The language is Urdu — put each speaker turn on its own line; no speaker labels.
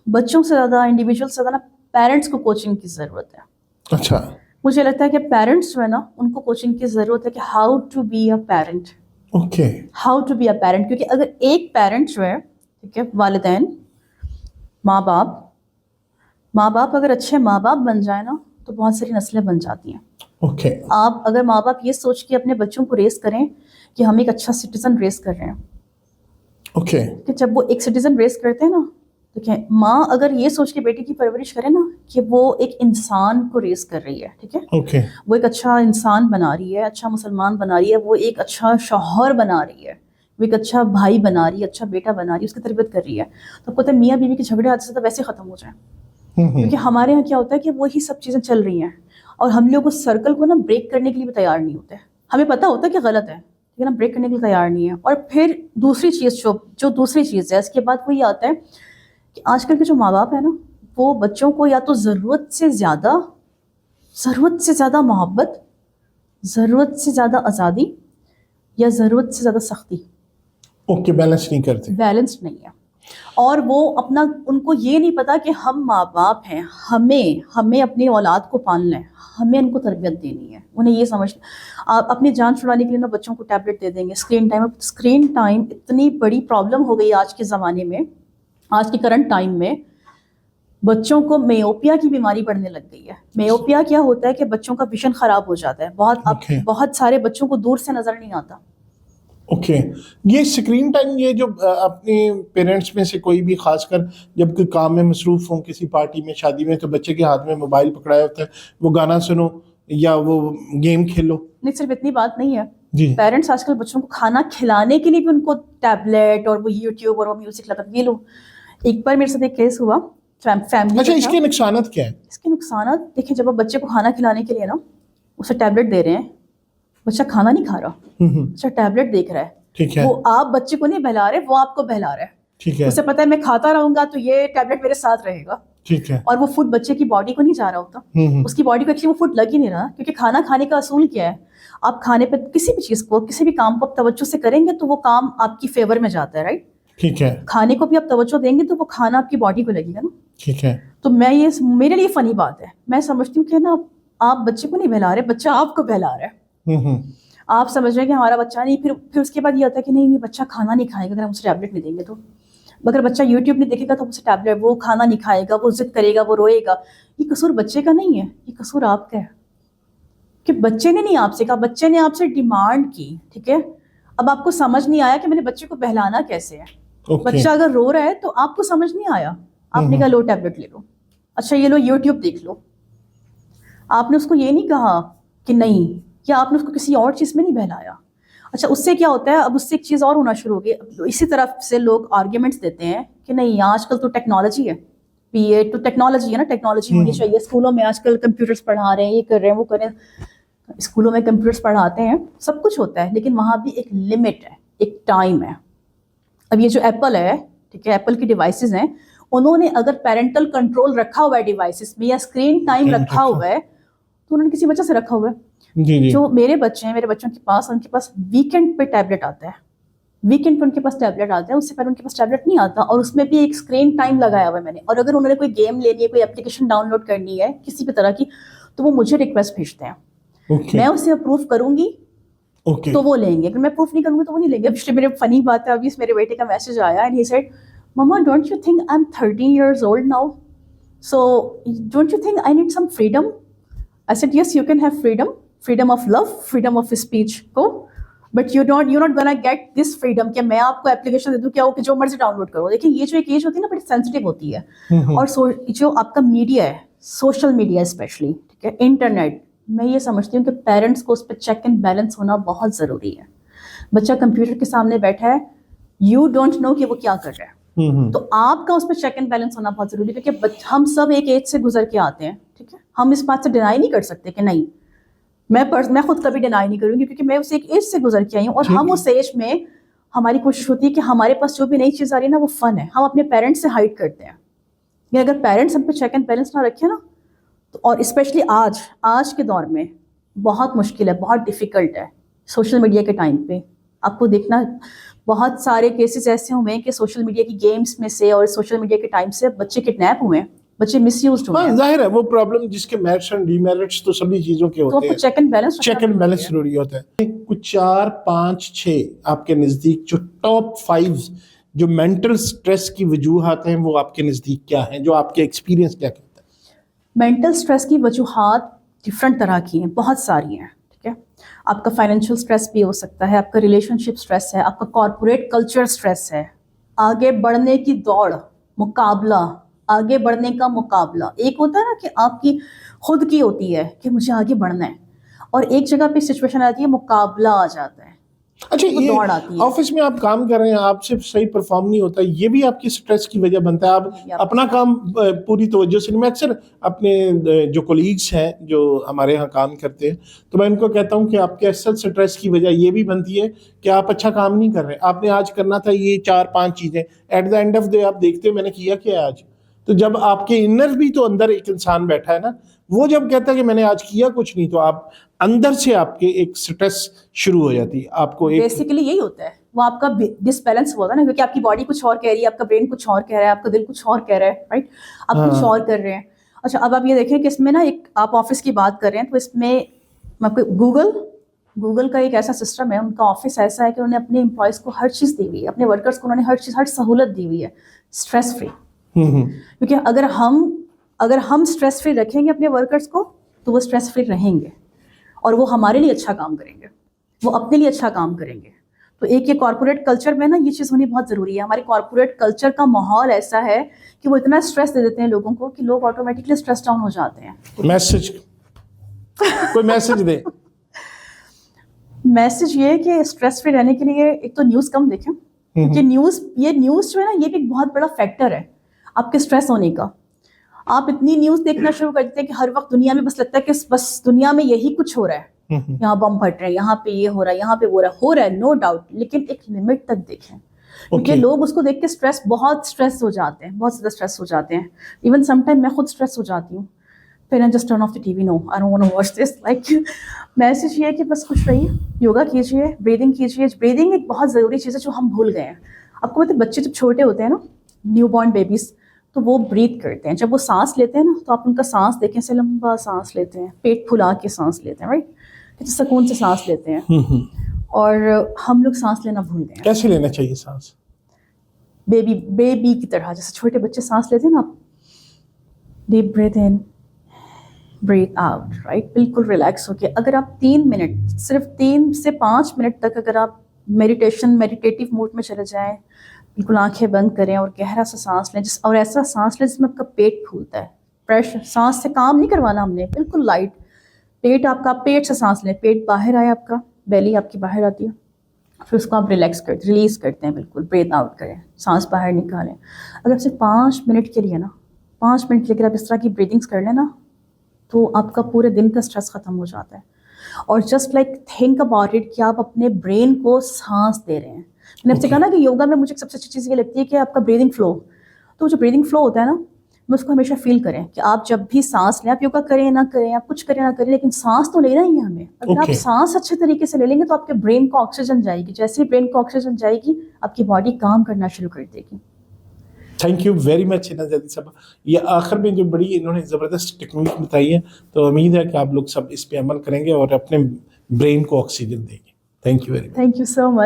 بچوں سے زیادہ, انڈیویجول سے زیادہ نا پیرنٹس کو کوچنگ کی ضرورت ہے.
اچھا,
مجھے لگتا ہے کہ پیرنٹس جو ہے نا ان کو کوچنگ کی ضرورت ہے کہ how to be a parent,
okay,
how to be a parent. کیونکہ اگر ایک پیرنٹ جو ہے, ٹھیک ہے, والدین, ماں باپ اگر اچھے ماں باپ بن جائے نا تو بہت ساری نسلیں بن جاتی ہیں.
اوکے,
آپ اگر ماں باپ یہ سوچ کے اپنے بچوں کو ریز کریں کہ ہم ایک اچھا سٹیزن ریز کر رہے ہیں,
اوکے,
کہ جب وہ ایک سٹیزن ریز کرتے ہیں نا, دیکھیں ماں اگر یہ سوچ کے بیٹی کی پرورش کرے نا کہ وہ ایک انسان کو ریز کر رہی ہے, ٹھیک ہے,
اوکے,
وہ ایک اچھا انسان بنا رہی ہے, اچھا مسلمان بنا رہی ہے, وہ ایک اچھا شوہر بنا رہی ہے, وہ ایک اچھا بھائی بنا رہی ہے, اچھا بیٹا بنا رہی ہے, اس کی تربیت کر رہی ہے, تو آپ کو پتہ ہے میاں بیوی کے جھگڑے آتے سے تو ویسے ختم ہو جائیں. کیونکہ ہمارے یہاں کیا ہوتا ہے کہ وہی سب چیزیں چل رہی ہیں اور ہم لوگ اس سرکل کو نا بریک کرنے کے لیے بھی تیار نہیں ہوتے. ہمیں پتہ ہوتا ہے کہ غلط ہے لیکن ہم بریک کرنے کے لیے تیار نہیں ہیں. اور پھر دوسری چیز جو دوسری چیز ہے اس کے بعد وہ یہ آتا ہے کہ آج کل کے جو ماں باپ ہیں نا وہ بچوں کو یا تو ضرورت سے زیادہ محبت, ضرورت سے زیادہ آزادی یا ضرورت سے زیادہ سختی,
اوکے, بیلنس نہیں کرتے,
بیلنس نہیں ہے. اور وہ اپنا, ان کو یہ نہیں پتا کہ ہم ماں باپ ہیں, ہمیں اپنی اولاد کو پالنا ہے, ہمیں ان کو تربیت دینی ہے. انہیں یہ سمجھ, آپ اپنی جان چھڑانے کے لیے نا بچوں کو ٹیبلٹ دے دیں گے. اسکرین ٹائم اتنی بڑی پرابلم ہو گئی آج کے زمانے میں, آج کے کرنٹ ٹائم میں بچوں کو میوپیا کی بیماری پڑنے لگ گئی ہے. میوپیا کیا ہوتا ہے کہ بچوں کا ویژن خراب ہو جاتا ہے, بہت سارے بچوں کو دور سے نظر نہیں آتا.
اوکے, یہ اسکرین ٹائم, یہ جو اپنے پیرنٹس میں سے کوئی بھی خاص کر جب کوئی کام میں مصروف ہوں, کسی پارٹی میں, شادی میں, تو بچے کے ہاتھ میں موبائل پکڑایا ہوتا ہے, وہ گانا سنو یا وہ گیم کھیلو.
نہیں, صرف اتنی بات نہیں ہے,
جی,
پیرنٹس آج کل بچوں کو کھانا کھلانے کے لیے بھی ان کو ٹیبلٹ اور وہ یوٹیوب اور وہ میوزک لگا. یہ لو, ایک بار میرے ساتھ ایک کیس ہوا فیملی.
اچھا, اس کے نقصانات کیا ہیں؟
اس کے نقصانات دیکھیں, جب آپ بچے کو کھانا کھلانے کے لیے نا اسے ٹیبلٹ دے رہے ہیں, بچہ کھانا نہیں کھا رہا, بچہ ٹیبلٹ دیکھ رہا ہے,
ٹھیک ہے,
وہ آپ بچے کو نہیں بہلا رہے, وہ آپ کو بہلا رہا ہے.
ٹھیک ہے,
اسے پتہ ہے میں کھاتا رہوں گا تو یہ ٹیبلٹ میرے ساتھ رہے گا,
ٹھیک ہے,
اور وہ فوڈ بچے کی باڈی کو نہیں جا رہا ہوتا, اس کی باڈی کو ایکچولی وہ فوڈ لگ ہی نہیں رہا. کیونکہ کھانا کھانے کا اصول کیا ہے, آپ کھانے پہ کسی بھی چیز کو, کسی بھی کام کو آپ توجہ سے کریں گے تو وہ کام آپ کی فیور میں جاتا ہے, رائٹ.
ٹھیک ہے,
کھانے کو بھی آپ توجہ دیں گے تو وہ کھانا آپ کی باڈی کو لگے گا نا.
ٹھیک ہے,
تو میرے لیے فنی بات ہے, میں سمجھتی ہوں کہ نا آپ بچے کو نہیں بہلا رہے, بچہ آپ کو بہلا رہا ہے. آپ سمجھ رہے ہیں کہ ہمارا بچہ نہیں, پھر اس کے بعد یہ ہوتا ہے کہ نہیں بچہ کھانا نہیں کھائے گا اگر ہم اسے ٹیبلٹ نہیں دیں گے. تو اگر بچہ یوٹیوب نہیں دیکھے گا تو اسے ٹیبلٹ, وہ کھانا نہیں کھائے گا, وہ ضد کرے گا, وہ روئے گا. یہ قصور بچے کا نہیں ہے, یہ قصور آپ کا ہے کہ بچے نے نہیں آپ سے کہا, بچے نے آپ سے ڈیمانڈ کی, ٹھیک ہے. اب آپ کو سمجھ نہیں آیا کہ میں نے بچے کو بہلانا کیسے ہے. بچہ اگر رو رہا ہے تو آپ کو سمجھ نہیں آیا, آپ نے کہا لو ٹیبلٹ لے لو, اچھا یہ لو یوٹیوب دیکھ لو. آپ نے اس کو یہ نہیں کہا کہ نہیں, یا آپ نے اس کو کسی اور چیز میں نہیں بہلایا. اچھا اس سے کیا ہوتا ہے, اب اس سے ایک چیز اور ہونا شروع ہو گئی. اسی طرف سے لوگ آرگیومنٹس دیتے ہیں کہ نہیں آج کل تو ٹیکنالوجی ہے, پی اے تو ٹیکنالوجی ہے نا, ٹیکنالوجی ہونی چاہیے. اسکولوں میں آج کل کمپیوٹرس پڑھا رہے ہیں, یہ کر رہے ہیں, وہ کر رہے ہیں. اسکولوں میں کمپیوٹرس پڑھاتے ہیں, سب کچھ ہوتا ہے, لیکن وہاں بھی ایک لمٹ ہے, ایک ٹائم ہے. اب یہ جو ایپل ہے, ٹھیک ہے, ایپل کی ڈیوائسز ہیں, انہوں نے اگر پیرنٹل کنٹرول رکھا ہوا ہے ڈیوائسز میں یا اسکرین ٹائم رکھا ہوا ہے تو انہوں نے کسی وجہ سے رکھا ہوا ہے. جو میرے بچے ہیں, میرے بچوں کے پاس, ان کے پاس ویکینڈ پہ ٹیبلٹ آتا ہے, ویکینڈ پہ ان کے پاس ٹیبلٹ آتا ہے, اس سے پہلے ان کے پاس ٹیبلٹ نہیں آتا. اور اس میں بھی ایک اسکرین ٹائم لگایا ہوا ہے میں نے. اور اگر انہوں نے کوئی گیم لینی ہے, کوئی اپلیکیشن ڈاؤن لوڈ کرنی ہے کسی بھی طرح کی, تو وہ مجھے ریکویسٹ بھیجتے ہیں, میں اسے اپروو کروں گی تو وہ لیں گے, اگر میں پروف نہیں کروں گی تو وہ نہیں لیں گے. پچھلے میرے فنی بات ہے, ابھی میرے بیٹے کا میسج آیا and he said mama don't you think I am 13 years old now, so don't you think I need some freedom? I said yes, you can have freedom of love, freedom of speech کو, but you're not gonna get this freedom کہ میں آپ کو اپلیکیشن دے دوں کیا کہ جو مرضی ڈاؤن لوڈ کرو. دیکھیں یہ جو ایک ایج ہوتی ہے نا بڑی سینسٹیو ہوتی ہے, اور جو آپ کا میڈیا ہے, سوشل میڈیا اسپیشلی, ٹھیک ہے, انٹرنیٹ, میں یہ سمجھتی ہوں کہ پیرنٹس کو اس پہ چیک اینڈ بیلنس ہونا بہت ضروری ہے. بچہ کمپیوٹر کے سامنے بیٹھا ہے, یو ڈونٹ نو کہ وہ کیا کر رہا ہے, تو آپ کا اس پہ چیک اینڈ بیلنس ہونا بہت ضروری ہے. کیونکہ ہم سب ایک ایج سے گزر کے آتے ہیں, ٹھیک ہے, ہم اس بات سے ڈینائی نہیں کر سکتے کہ نہیں, میں خود کبھی ڈینائی نہیں کروں گی کیونکہ میں اس ایک ایج سے گزر کے آئی ہوں. اور ہم اس ایج میں ہماری کوشش ہوتی ہے کہ ہمارے پاس جو بھی نئی چیز آ رہی ہے نا وہ فن ہے, ہم اپنے پیرنٹس سے ہائڈ کرتے ہیں. یا اگر پیرنٹس ہم پہ چیک اینڈ بیلنس نہ رکھے نا, اور اسپیشلی آج کے دور میں بہت مشکل ہے, بہت ڈیفیکلٹ ہے سوشل میڈیا کے ٹائم پہ. آپ کو دیکھنا بہت سارے کیسز ایسے ہوئے ہیں کہ سوشل میڈیا کی گیمز میں سے اور سوشل میڈیا کے ٹائم سے بچے کڈنیپ ہوئے ہیں, بچے مس یوزڈ ہوئے ہیں.
ظاہر ہے وہ پرابلم جس کے میرٹس اینڈ ڈی میرٹس تو سبھی چیزوں کے
تو
ہوتے
آپ کو
ہیں,
check and balance
check and balance ضروری ہوتا ہے. کچھ 4 5 6 آپ کے نزدیک جو ٹاپ 5 جو مینٹل سٹریس کی وجوہات ہیں وہ آپ کے نزدیک کیا ہیں, جو آپ کے ایکسپیرینس کیا کہتا ہے؟
مینٹل اسٹریس کی وجوہات ڈفرینٹ طرح کی ہیں, بہت ساری ہیں. ٹھیک ہے, آپ کا فائنینشیل اسٹریس بھی ہو سکتا ہے, آپ کا ریلیشن شپ اسٹریس ہے, آپ کا کارپوریٹ کلچر اسٹریس ہے, آگے بڑھنے کی دوڑ, مقابلہ, آگے بڑھنے کا مقابلہ. ایک ہوتا ہے نا کہ آپ کی خود کی ہوتی ہے کہ مجھے آگے بڑھنا ہے, اور ایک جگہ پہ سچویشن آتی ہے مقابلہ آ جاتا ہے.
اچھا,
دوڑ
یہ
آتی ہے.
آفس میں آپ کام کر رہے ہیں, آپ سے صحیح پرفارم نہیں ہوتا, یہ بھی آپ کی سٹریس کی وجہ بنتا ہے. آپ اپنا کام پوری توجہ سے, میں اکثر اپنے جو کولیگس ہیں جو ہمارے یہاں کام کرتے ہیں تو میں ان کو کہتا ہوں کہ آپ کے اصل سٹریس کی وجہ یہ بھی بنتی ہے کہ آپ اچھا کام نہیں کر رہے. آپ نے آج کرنا تھا یہ 4 5 چیزیں, at the end of day آپ دیکھتے ہیں میں نے کیا کیا آج. تو جب آپ کے انر بھی تو اندر ایک انسان بیٹھا ہے نا, وہ جب کہتا ہے کہ میں نے آج کیا کچھ نہیں, تو آپ اندر سے آپ کے ایک سٹریس شروع ہو جاتی ہے. آپ کو
بیسیکلی یہی ہوتا ہے, وہ آپ کا ڈس بیلنس ہوتا ہے نا, کیونکہ آپ کی باڈی کچھ اور کہہ رہی ہے, آپ کا برین کچھ اور کہہ رہا ہے, آپ کا دل کچھ اور کہہ رہا ہے, رائٹ, آپ کچھ اور کر رہے ہیں. اچھا, اب آپ یہ دیکھیں کہ اس میں نا ایک آپ آفس کی بات کر رہے ہیں, تو اس میں آپ کو گوگل کا ایک ایسا سسٹم ہے, ان کا آفس ایسا ہے کہ انہوں نے اپنے امپلائز کو ہر چیز دی ہوئی ہے, اپنے ورکرس کو انہوں نے ہر چیز, ہر سہولت دی ہوئی ہے اسٹریس فری. کیونکہ اگر ہم اسٹریس فری رکھیں گے اپنے ورکرس کو تو وہ اسٹریس فری رہیں گے, اور وہ ہمارے لیے اچھا کام کریں گے, وہ اپنے لیے اچھا کام کریں گے. تو ایک یہ کارپوریٹ کلچر میں نا یہ چیز ہونی بہت ضروری ہے. ہمارے کارپوریٹ کلچر کا ماحول ایسا ہے کہ وہ اتنا اسٹریس دے دیتے ہیں لوگوں کو کہ لوگ آٹومیٹکلی اسٹریس ڈاؤن ہو جاتے ہیں.
میسج, کوئی میسج دے.
میسج یہ ہے کہ اسٹریس فری رہنے کے لیے ایک تو نیوز کم دیکھیں, کیونکہ نیوز جو ہے نا یہ بھی ایک بہت بڑا فیکٹر ہے آپ کے اسٹریس ہونے کا. آپ اتنی نیوز دیکھنا شروع کر دیتے ہیں کہ ہر وقت دنیا میں بس لگتا ہے کہ بس دنیا میں یہی کچھ ہو رہا ہے, یہاں بم پھٹ رہے ہیں, یہاں پہ یہ ہو رہا ہے, یہاں پہ وہ ہو رہا ہے, نو ڈاؤٹ, لیکن ایک لمٹ تک دیکھیں. کیونکہ لوگ اس کو دیکھ کے بہت اسٹریس ہو جاتے ہیں, بہت زیادہ اسٹریس ہو جاتے ہیں. ایون سم ٹائم میں خود اسٹریس ہو جاتی ہوں, پھر I just turn off the TV, no, I don't want to watch this. Like, message یہ ہے کہ بس خوش رہیے, یوگا کیجیے, بریدنگ کیجیے. بریدنگ ایک بہت ضروری چیز ہے جو ہم بھول گئے ہیں. آپ کو پتہ ہے بچے جب چھوٹے ہوتے ہیں نا, نیو بورن بیبیز, تو وہ بریتھ کرتے ہیں. جب وہ سانس لیتے ہیں نا تو آپ ان کا سانس دیکھیں سے لمبا سانس لیتے ہیں, پیٹ پھلا کے سانس لیتے ہیں, رائٹ, کتنے سکون سے سانس لیتے ہیں. اور ہم لوگ سانس لینا بھول گئے ہیں.
کیسے لینا چاہیے سانس؟
بیبی کی طرح, جیسے چھوٹے بچے سانس لیتے ہیں نا, ڈیپ بریتھ ان, بریتھ آؤٹ, رائٹ, بالکل ریلیکس ہو کے. اگر آپ 3 منٹ, صرف 3 سے 5 منٹ تک اگر آپ میڈیٹیٹیو موڈ میں چلے جائیں, بالکل آنکھیں بند کریں اور گہرا سا سانس لیں, اور ایسا سانس لیں جس میں آپ کا پیٹ پھولتا ہے. پریشر سانس سے کام نہیں کروانا ہم نے, بالکل لائٹ. پیٹ آپ کا, پیٹ سے سانس لیں, پیٹ باہر آئے آپ کا, بیلی آپ کی باہر آتی ہے, پھر اس کو آپ ریلیز کرتے ہیں, بالکل بریتھ آؤٹ کریں, سانس باہر نکالیں. اگر صرف 5 منٹ کے لیے نا, 5 منٹ کے لیے اگر آپ اس طرح کی بریتھنگس کر لیں نا, تو آپ کا پورے دن کا اسٹریس ختم ہو جاتا ہے. اور just like think about it کہ آپ اپنے برین کو سانس دے رہے ہیں. میں نے آپ سے کہا نا کہ یوگا میں مجھے سب سے اچھی چیز یہ لگتی ہے کہ آپ کا بریدنگ فلو, تو جو بریدنگ فلو ہوتا ہے نا, میں اس کو ہمیشہ فیل کریں کہ آپ جب بھی سانس لیں, آپ یوگا کریں نہ کریں, آپ کچھ کریں نہ کریں, لیکن سانس تو لینا ہی ہے ہمیں. اگر آپ سانس اچھے طریقے سے لے لیں گے تو آپ کے برین کو آکسیجن جائے گی, جیسے ہی برین کو آکسیجن جائے گی آپ کی باڈی کام کرنا شروع کر دے گی.
تھینک یو ویری مچ اینا زیدی صاحبہ. یہ آخر میں جو بڑی انہوں نے زبردست ٹیکنیک بتائی ہے, تو امید ہے کہ آپ لوگ سب اس پہ عمل کریں گے اور اپنے برین کو آکسیجن دیں گے. Thank you very much.
Thank you so much.